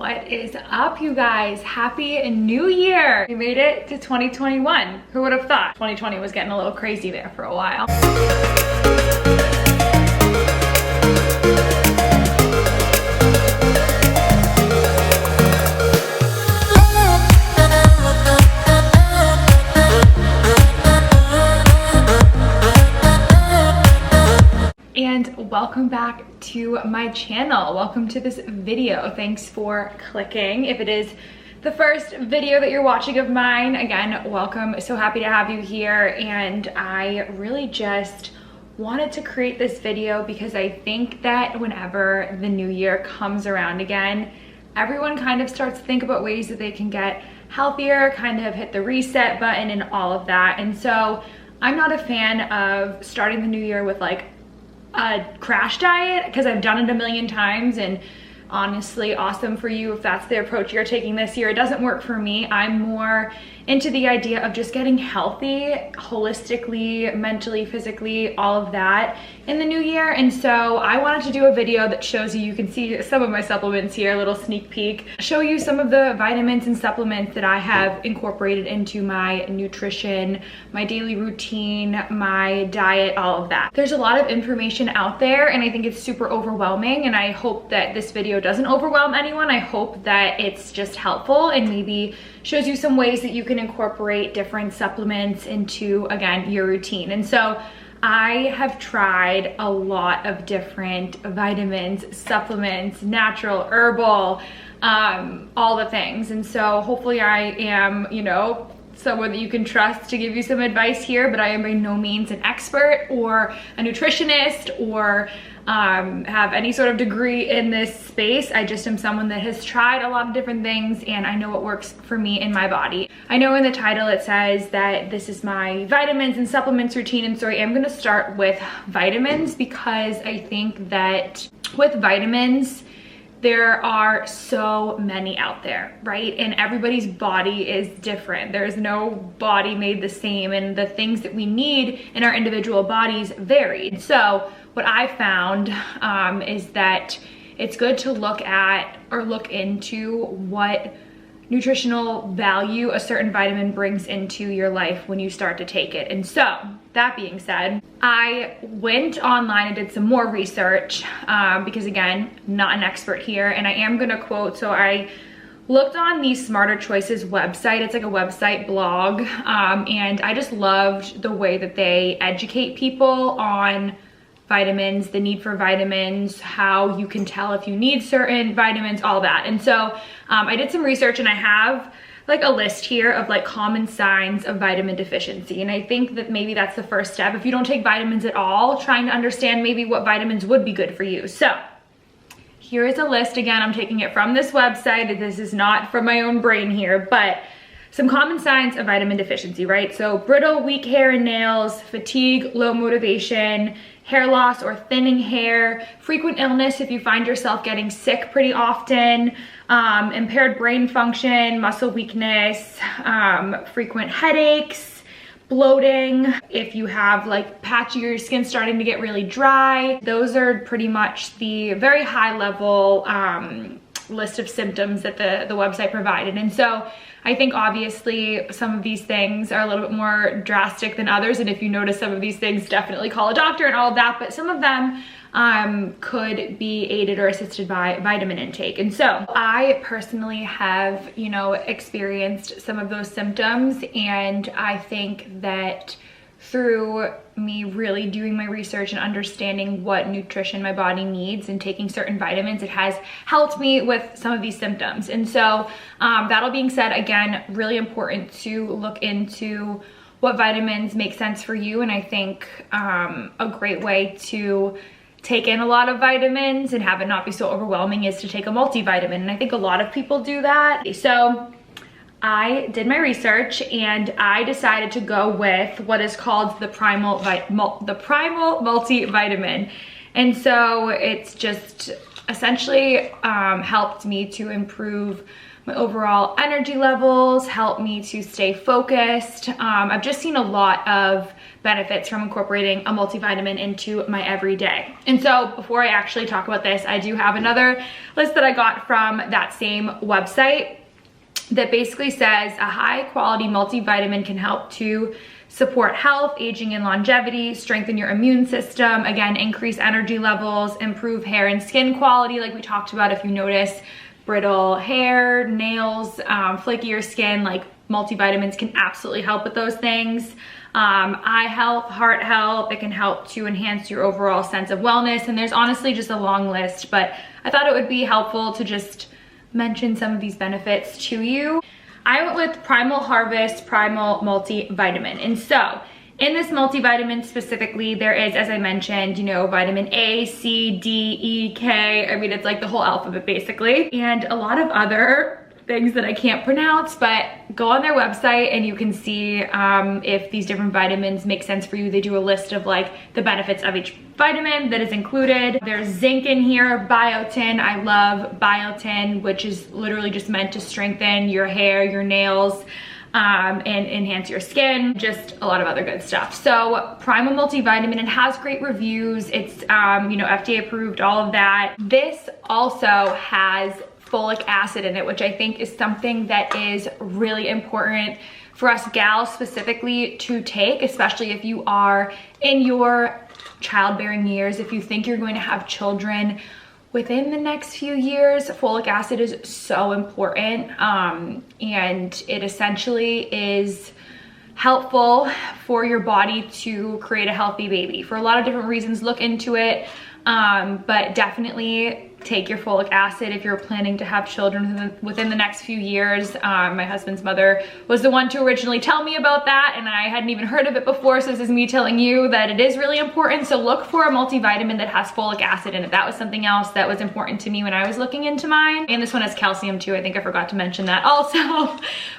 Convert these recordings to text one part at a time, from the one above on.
What is up, you guys? Happy New Year! We made it to 2021. Who would have thought? 2020 was getting a little crazy there for a while. And welcome back to my channel. Welcome to this video. Thanks for clicking. If it is the first video that you're watching of mine, again, welcome. So happy to have you here. And I really just wanted to create this video because I think that whenever the new year comes around again, everyone kind of starts to think about ways that they can get healthier, kind of hit the reset button and all of that. And so I'm not a fan of starting the new year with like a crash diet, because I've done it a million times, and honestly, awesome for you if that's the approach you're taking this year. It doesn't work for me. I'm more into the idea of just getting healthy holistically, mentally, physically, all of that in the new year. And so I wanted to do a video that shows you can see some of my supplements here, a little sneak peek, show you some of the vitamins and supplements that I have incorporated into my nutrition, my daily routine, my diet, all of that. There's a lot of information out there and I think it's super overwhelming, and I hope that this video doesn't overwhelm anyone. I hope that it's just helpful and maybe shows you some ways that you can incorporate different supplements into, again, your routine. And so I have tried a lot of different vitamins, supplements, natural, herbal, all the things. And so hopefully I am, you know, someone that you can trust to give you some advice here, but I am by no means an expert or a nutritionist or have any sort of degree in this space. I just am someone that has tried a lot of different things and I know what works for me in my body. I know in the title it says that this is my vitamins and supplements routine, and so I am going to start with vitamins because I think that with vitamins, there are so many out there, right? And everybody's body is different. There's no body made the same, and the things that we need in our individual bodies varied. So what I found is that it's good to look at or look into what nutritional value a certain vitamin brings into your life when you start to take it. And so that being said, I went online and did some more research because again, not an expert here, and I am gonna quote, so I looked on the Smarter Choices website. It's like a website blog, and I just loved the way that they educate people on vitamins, the need for vitamins, how you can tell if you need certain vitamins, all that. And so I did some research and I have like a list here of like common signs of vitamin deficiency. And I think that maybe that's the first step. If you don't take vitamins at all, trying to understand maybe what vitamins would be good for you. So here is a list. Again, I'm taking it from this website. This is not from my own brain here, but some common signs of vitamin deficiency, right? So brittle, weak hair and nails, fatigue, low motivation, hair loss or thinning hair, frequent illness if you find yourself getting sick pretty often, impaired brain function, muscle weakness, frequent headaches, bloating, if you have like patchy, your skin starting to get really dry. Those are pretty much the very high level list of symptoms that the website provided. And so I think obviously some of these things are a little bit more drastic than others, and if you notice some of these things, definitely call a doctor and all of that, but some of them could be aided or assisted by vitamin intake. And so I personally have, you know, experienced some of those symptoms, and I think that through me really doing my research and understanding what nutrition my body needs and taking certain vitamins, it has helped me with some of these symptoms. And so that all being said, again, really important to look into what vitamins make sense for you. And I think a great way to take in a lot of vitamins and have it not be so overwhelming is to take a multivitamin. And I think a lot of people do that. So I did my research and I decided to go with what is called the primal multivitamin. And so it's just essentially helped me to improve my overall energy levels, helped me to stay focused. I've just seen a lot of benefits from incorporating a multivitamin into my everyday. And so before I actually talk about this, I do have another list that I got from that same website that basically says a high quality multivitamin can help to support health, aging and longevity, strengthen your immune system, again, increase energy levels, improve hair and skin quality, like we talked about. If you notice brittle hair, nails, flakier skin, like multivitamins can absolutely help with those things. Eye health, heart health, it can help to enhance your overall sense of wellness. And there's honestly just a long list, but I thought it would be helpful to just mention some of these benefits to you. I went with Primal Harvest Primal Multivitamin. And so in this multivitamin specifically, there is, as I mentioned, you know, vitamin A, C, D, E, K. I mean, it's like the whole alphabet basically. And a lot of other things that I can't pronounce, but go on their website and you can see if these different vitamins make sense for you. They do a list of like the benefits of each vitamin that is included. There's zinc in here, biotin. I love biotin, which is literally just meant to strengthen your hair, your nails, and enhance your skin, just a lot of other good stuff. So Primal Multivitamin, it has great reviews. It's, you know, FDA approved, all of that. This also has folic acid in it, which I think is something that is really important for us gals specifically to take, especially if you are in your childbearing years. If you think you're going to have children within the next few years, folic acid is so important, and it essentially is helpful for your body to create a healthy baby for a lot of different reasons. Look into it, but definitely take your folic acid if you're planning to have children within the next few years. My husband's mother was the one to originally tell me about that, and I hadn't even heard of it before, so this is me telling you that it is really important. So look for a multivitamin that has folic acid in it. That was something else that was important to me when I was looking into mine. And this one has calcium too. I think I forgot to mention that also.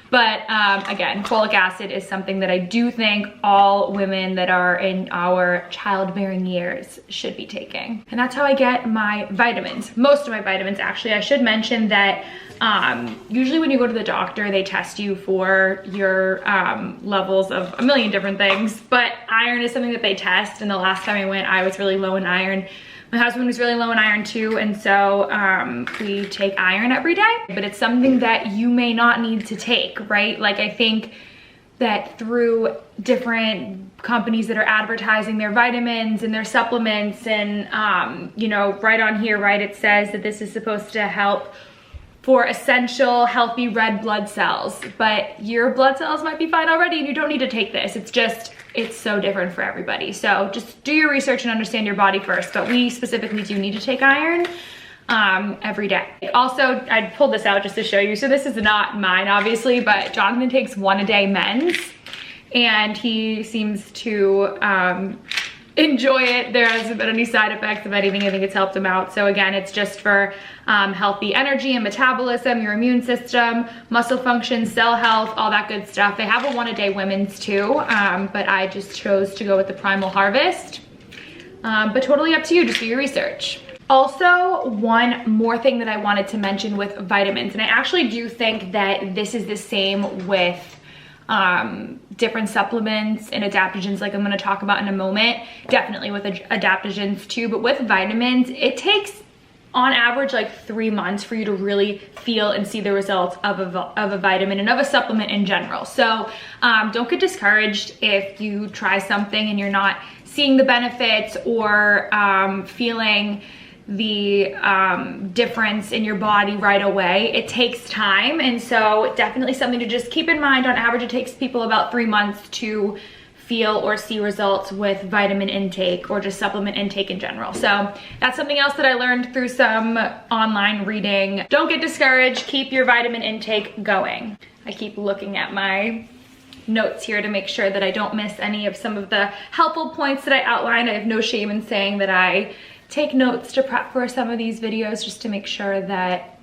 But again, folic acid is something that I do think all women that are in our childbearing years should be taking. And that's how I get my vitamins. Most of my vitamins, actually. I should mention that usually when you go to the doctor, they test you for your levels of a million different things, but iron is something that they test. And the last time I went, I was really low in iron. My husband was really low in iron too, and so we take iron every day, but it's something that you may not need to take, right? Like, I think that through different companies that are advertising their vitamins and their supplements, and you know, right on here, right, it says that this is supposed to help for essential healthy red blood cells, but your blood cells might be fine already and you don't need to take this. It's just, it's so different for everybody. So just do your research and understand your body first, but we specifically do need to take iron every day. Also, I pulled this out just to show you. So this is not mine, obviously, but Jonathan takes 1 a day men's, and he seems to enjoy it. There hasn't been any side effects of anything. I think it's helped him out. So again, it's just for healthy energy and metabolism, your immune system, muscle function, cell health, all that good stuff. They have a 1 a day women's too, but I just chose to go with the Primal Harvest. But totally up to you, just do your research. Also, one more thing that I wanted to mention with vitamins, and I actually do think that this is the same with different supplements and adaptogens, like I'm going to talk about in a moment, definitely with adaptogens too, but with vitamins, it takes on average like 3 months for you to really feel and see the results of a vitamin and of a supplement in general. So don't get discouraged if you try something and you're not seeing the benefits or feeling the difference in your body right away. It takes time, and so definitely something to just keep in mind. On average, it takes people about 3 months to feel or see results with vitamin intake or just supplement intake in general. So that's something else that I learned through some online reading. Don't get discouraged, keep your vitamin intake going. I keep looking at my notes here to make sure that I don't miss any of some of the helpful points that I outlined. I have no shame in saying that I take notes to prep for some of these videos, just to make sure that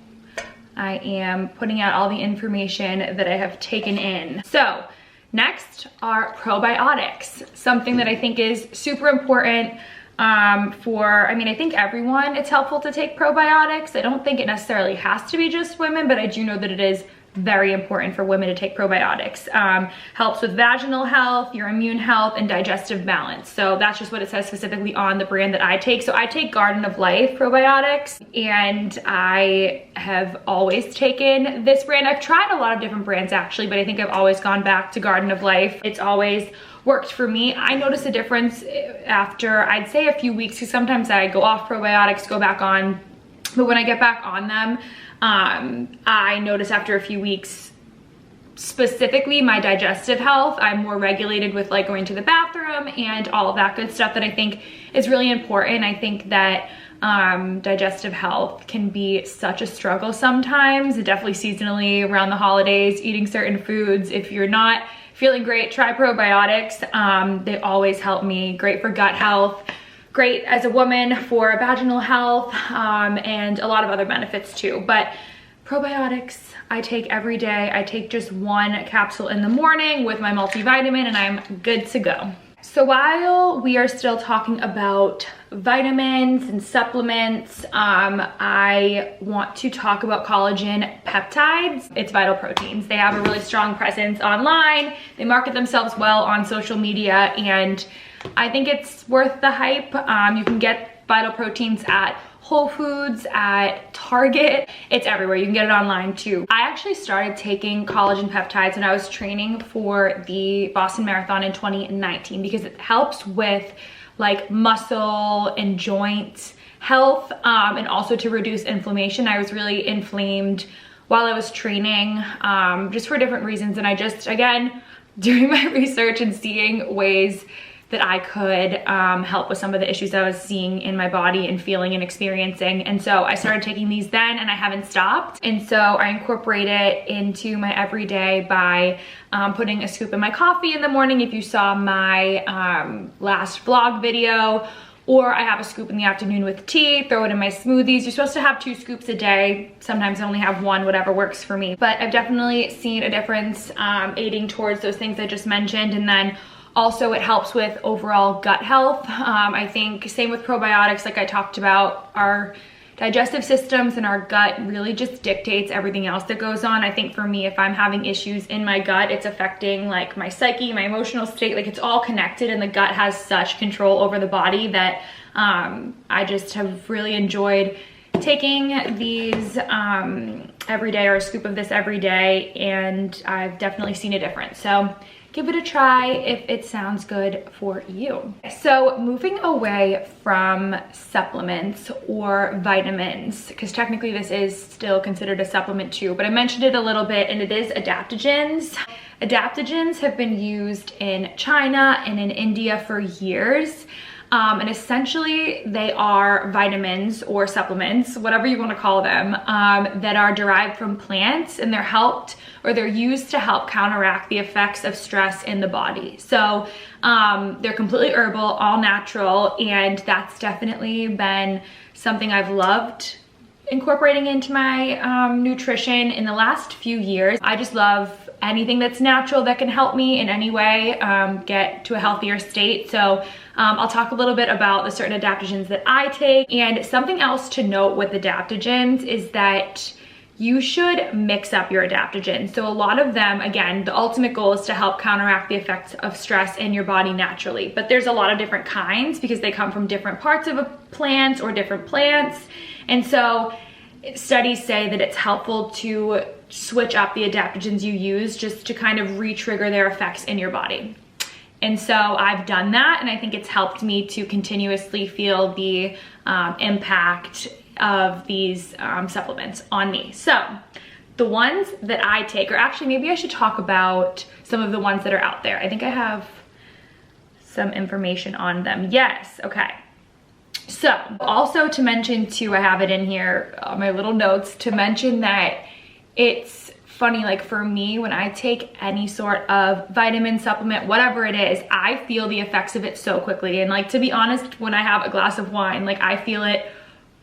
I am putting out all the information that I have taken in. So next are probiotics, something that I think is super important. I mean, I think everyone, it's helpful to take probiotics. I don't think it necessarily has to be just women, but I do know that it is very important for women to take probiotics. Helps with vaginal health, your immune health, and digestive balance. So that's just what it says specifically on the brand that I take. So I take Garden of Life probiotics, and I have always taken this brand. I've tried a lot of different brands actually, but I think I've always gone back to Garden of Life. It's always worked for me. I notice a difference after, I'd say, a few weeks, because sometimes I go off probiotics, go back on, but when I get back on them, I notice after a few weeks, specifically my digestive health, I'm more regulated with like going to the bathroom and all of that good stuff that I think is really important. I think that digestive health can be such a struggle sometimes, definitely seasonally around the holidays, eating certain foods. If you're not feeling great, try probiotics. They always help me. Great for gut health, great as a woman for vaginal health, and a lot of other benefits too. But probiotics I take every day. I take just one capsule in the morning with my multivitamin, and I'm good to go. So while we are still talking about vitamins and supplements, I want to talk about collagen peptides. It's vital proteins. They have a really strong presence online. They market themselves well on social media, and I think it's worth the hype. You can get vital proteins at Whole Foods, at Target. It's everywhere. You can get it online too. I actually started taking collagen peptides when I was training for the Boston Marathon in 2019 because it helps with like muscle and joint health, and also to reduce inflammation. I was really inflamed while I was training, just for different reasons. And I just, again, doing my research and seeing ways that I could help with some of the issues I was seeing in my body and feeling and experiencing. And so I started taking these then, and I haven't stopped. And so I incorporate it into my everyday by putting a scoop in my coffee in the morning, if you saw my last vlog video, or I have a scoop in the afternoon with tea, throw it in my smoothies. You're supposed to have 2 scoops a day. Sometimes I only have 1, whatever works for me. But I've definitely seen a difference aiding towards those things I just mentioned. And then also it helps with overall gut health. I think same with probiotics, like I talked about, our digestive systems and our gut really just dictates everything else that goes on. I think for me, if I'm having issues in my gut, it's affecting like my psyche, my emotional state, like it's all connected, and the gut has such control over the body that I just have really enjoyed taking these every day, or a scoop of this every day, and I've definitely seen a difference. So give it a try if it sounds good for you. So moving away from supplements or vitamins, because technically this is still considered a supplement too, but I mentioned it a little bit, and it is adaptogens. Adaptogens have been used in China and in India for years. And essentially they are vitamins or supplements, whatever you want to call them, that are derived from plants, and they're used to help counteract the effects of stress in the body. So they're completely herbal, all natural, and that's definitely been something I've loved incorporating into my nutrition in the last few years. I just love anything that's natural that can help me in any way get to a healthier state. So I'll talk a little bit about the certain adaptogens that I take. And something else to note with adaptogens is that you should mix up your adaptogens. So a lot of them, again, the ultimate goal is to help counteract the effects of stress in your body naturally. But there's a lot of different kinds because they come from different parts of a plant or different plants. And so studies say that it's helpful to switch up the adaptogens you use just to kind of re-trigger their effects in your body. And so I've done that, and I think it's helped me to continuously feel the impact of these supplements on me. So the ones that I take, or actually maybe I should talk about some of the ones that are out there. I think I have some information on them. Yes, okay. So also to mention too, I have it in here on my little notes, to mention that it's funny, like for me, when I take any sort of vitamin supplement, whatever it is, I feel the effects of it so quickly. And like, to be honest, when I have a glass of wine, like I feel it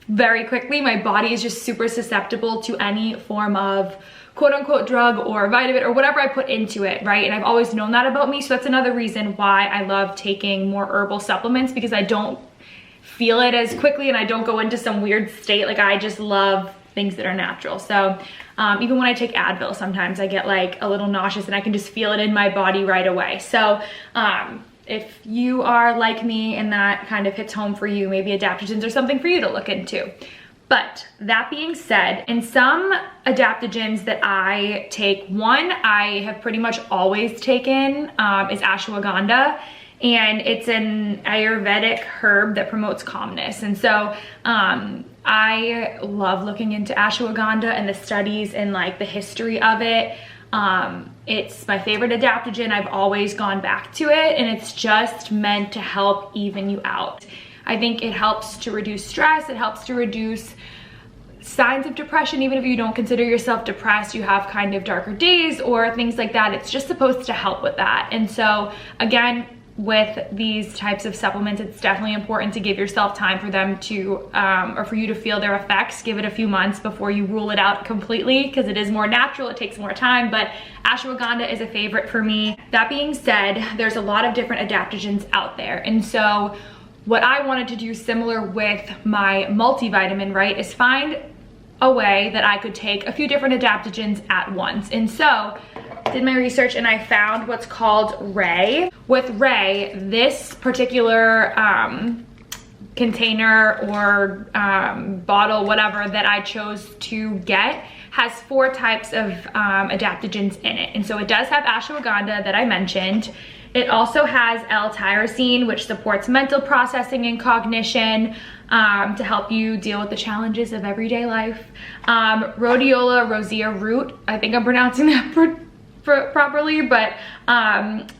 very quickly. My body is just super susceptible to any form of quote unquote drug or vitamin or whatever I put into it, right? And I've always known that about me. So that's another reason why I love taking more herbal supplements, because I don't feel it as quickly and I don't go into some weird state. Like I just love things that are natural. So even when I take Advil, sometimes I get like a little nauseous and I can just feel it in my body right away. So if you are like me and that kind of hits home for you, maybe adaptogens are something for you to look into. But that being said, in some adaptogens that I take, one I have pretty much always taken is ashwagandha. And it's an Ayurvedic herb that promotes calmness. And so I love looking into ashwagandha and the studies and like the history of it. It's my favorite adaptogen. I've always gone back to it, and it's just meant to help even you out. I think it helps to reduce stress. It helps to reduce signs of depression. Even if you don't consider yourself depressed, you have kind of darker days or things like that. It's just supposed to help with that. And so again, with these types of supplements, it's definitely important to give yourself time for them to, or for you to feel their effects. Give it a few months before you rule it out completely, because it is more natural, it takes more time, but ashwagandha is a favorite for me. That being said, there's a lot of different adaptogens out there. And so what I wanted to do similar with my multivitamin, right, is find a way that I could take a few different adaptogens at once. And so did my research and I found what's called Ray. With Ray, this particular container or bottle, whatever, that I chose to get has 4 types of adaptogens in it. And so it does have ashwagandha that I mentioned. It also has L-tyrosine, which supports mental processing and cognition to help you deal with the challenges of everyday life. Rhodiola rosea root, I think I'm pronouncing that properly, but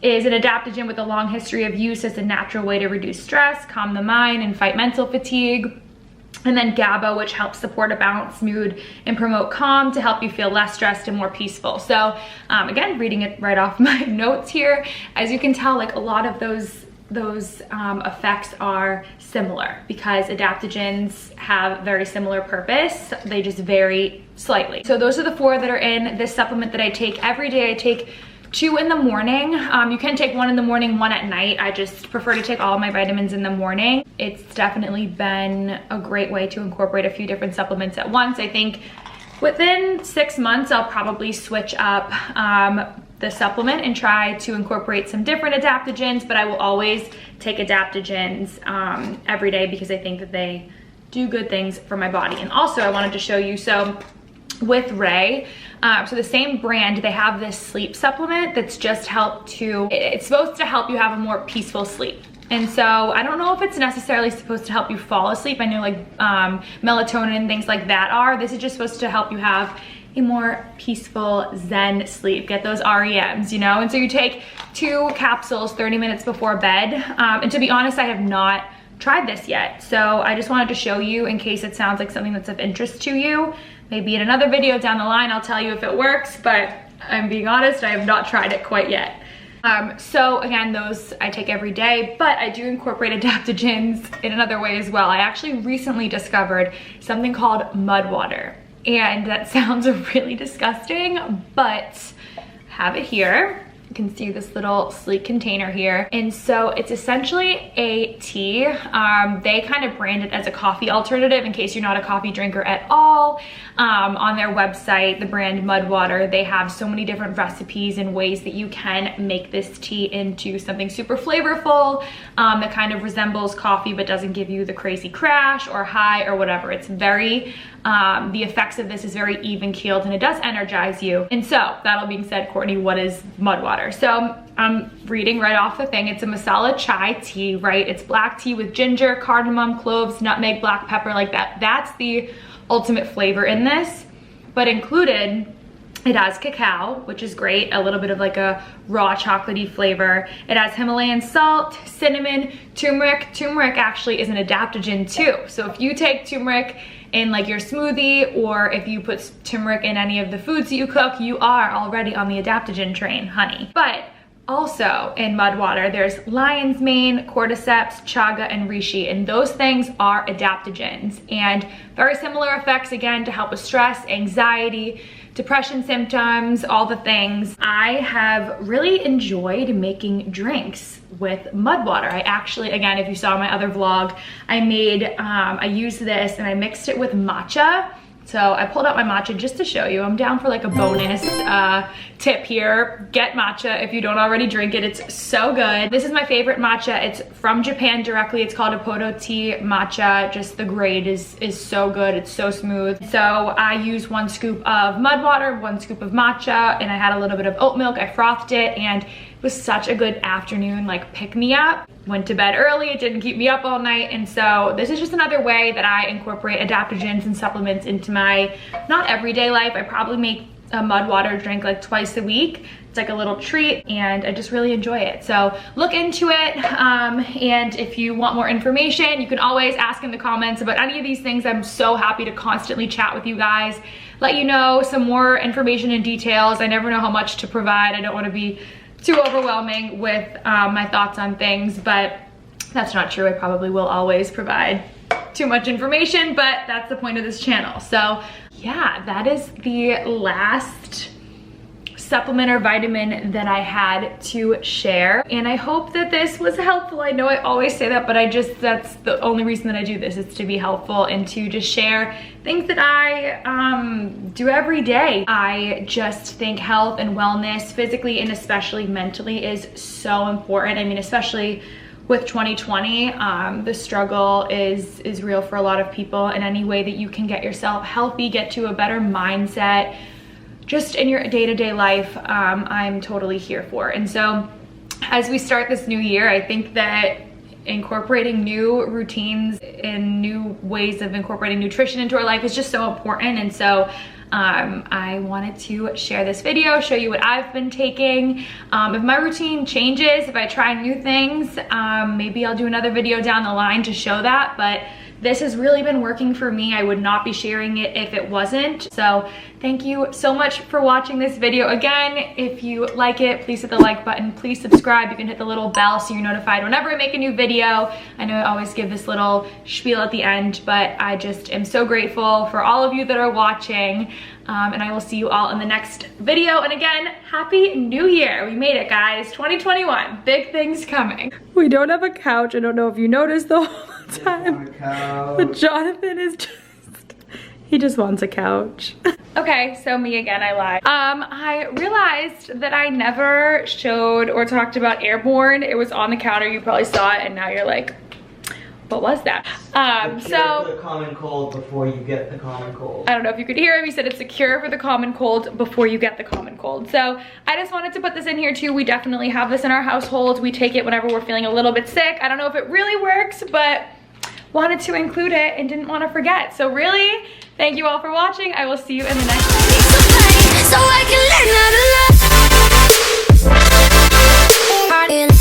is an adaptogen with a long history of use as a natural way to reduce stress, calm the mind, and fight mental fatigue. And then GABA, which helps support a balanced mood and promote calm to help you feel less stressed and more peaceful. So again, reading it right off my notes here, as you can tell, like a lot of those effects are similar because adaptogens have very similar purpose. They just vary slightly. So those are the 4 that are in this supplement that I take every day. I take 2 in the morning. You can take 1 in the morning, 1 at night. I just prefer to take all my vitamins in the morning. It's definitely been a great way to incorporate a few different supplements at once. I think within 6 months, I'll probably switch up the supplement and try to incorporate some different adaptogens, but I will always take adaptogens every day because I think that they do good things for my body. And also I wanted to show you, so with Ray, so the same brand, they have this sleep supplement that's just it's supposed to help you have a more peaceful sleep. And so I don't know if it's necessarily supposed to help you fall asleep. I know like melatonin and things like that are. This is just supposed to help you have a more peaceful Zen sleep, get those REMs, you know? And so you take 2 capsules 30 minutes before bed. And to be honest, I have not tried this yet. So I just wanted to show you in case it sounds like something that's of interest to you. Maybe in another video down the line, I'll tell you if it works, but I'm being honest, I have not tried it quite yet. So again, those I take every day, but I do incorporate adaptogens in another way as well. I actually recently discovered something called mud water, and that sounds really disgusting, but have it here. You can see this little sleek container here. And so it's essentially a tea. They kind of brand it as a coffee alternative in case you're not a coffee drinker at all. On their website, the brand Mud Water, they have so many different recipes and ways that you can make this tea into something super flavorful that kind of resembles coffee but doesn't give you the crazy crash or high or whatever. It's very, the effects of this is very even keeled and it does energize you. And so that all being said, Courtney, what is Mud Water? So I'm reading right off the thing. It's a masala chai tea, right? It's black tea with ginger, cardamom, cloves, nutmeg, black pepper, like that. That's the ultimate flavor in this. But included, it has cacao, which is great, a little bit of like a raw chocolatey flavor. It has Himalayan salt, cinnamon, turmeric. Turmeric actually is an adaptogen too. So if you take turmeric in like your smoothie, or if you put turmeric in any of the foods that you cook, you are already on the adaptogen train, honey. But also in Mud Water, there's lion's mane, cordyceps, chaga, and reishi, and those things are adaptogens and very similar effects, again, to help with stress, anxiety, depression symptoms, all the things. I have really enjoyed making drinks with mud water. I actually, again, if you saw my other vlog, I used this and I mixed it with matcha. So I pulled out my matcha just to show you. I'm down for like a bonus tip here. Get matcha if you don't already drink it. It's so good. This is my favorite matcha. It's from Japan directly. It's called Apoto tea matcha. Just the grade is so good. It's so smooth. So I used 1 scoop of mud water, 1 scoop of matcha, and I had a little bit of oat milk. I frothed it, and it was such a good afternoon like pick-me-up. Went to bed early, it didn't keep me up all night, and so this is just another way that I incorporate adaptogens and supplements into my not everyday life. I probably make a mud water drink like twice a week. It's like a little treat, and I just really enjoy it. So look into it, and if you want more information, you can always ask in the comments about any of these things. I'm so happy to constantly chat with you guys, let you know some more information and details. I never know how much to provide. I don't want to be too overwhelming with my thoughts on things, but that's not true. I probably will always provide too much information, but that's the point of this channel. So yeah, that is the last supplement or vitamin that I had to share, and I hope that this was helpful. I know I always say that, but that's the only reason that I do this, is to be helpful and to just share things that I do every day. I just think health and wellness, physically and especially mentally, is so important. I mean, especially with 2020, the struggle is real for a lot of people, and any way that you can get yourself healthy, get to a better mindset, just in your day-to-day life, I'm totally here for. And so as we start this new year, I think that incorporating new routines and new ways of incorporating nutrition into our life is just so important. And so I wanted to share this video, show you what I've been taking. If my routine changes, if I try new things, maybe I'll do another video down the line to show that, but this has really been working for me. I would not be sharing it if it wasn't. So thank you so much for watching this video. Again, if you like it, please hit the like button. Please subscribe. You can hit the little bell so you're notified whenever I make a new video. I know I always give this little spiel at the end, but I just am so grateful for all of you that are watching. And I will see you all in the next video. And again, Happy New Year. We made it, guys. 2021, big things coming. We don't have a couch. I don't know if you noticed the whole time, but Jonathan is he just wants a couch. Okay, so me again, I lied. I realized that I never showed or talked about Airborne. It was on the counter, you probably saw it, and now you're like, what was that? So the common cold before you get the common cold. I don't know if you could hear him. He said it's a cure for the common cold before you get the common cold. So I just wanted to put this in here too. We definitely have this in our household. We take it whenever we're feeling a little bit sick. I don't know if it really works, but wanted to include it and didn't want to forget. So really, thank you all for watching. I will see you in the next video. So I can learn how to love.